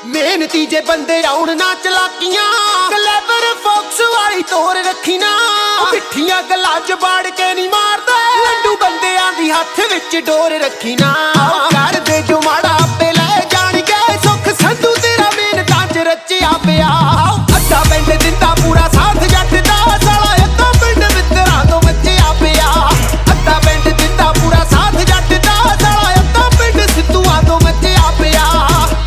ਮਿਹਨਤੀ ਜੇ ਬੰਦੇ ਆਉਣ ਨਾ ਚਲਾਕੀਆਂ, ਕਲੈਵਰ ਫੋਕਸ ਵਾਲੀ ਤੋਰ ਰੱਖੀ ਨਾ। ਮਿੱਠੀਆਂ ਗੱਲਾਂ ਚ ਬਾੜ ਕੇ ਨਹੀਂ ਮਾਰਦੇ, ਲੱਡੂ ਬੰਦਿਆਂ ਦੀ ਹੱਥ ਵਿੱਚ ਡੋਰ ਰੱਖੀ ਨਾ। ਕਰਦੇ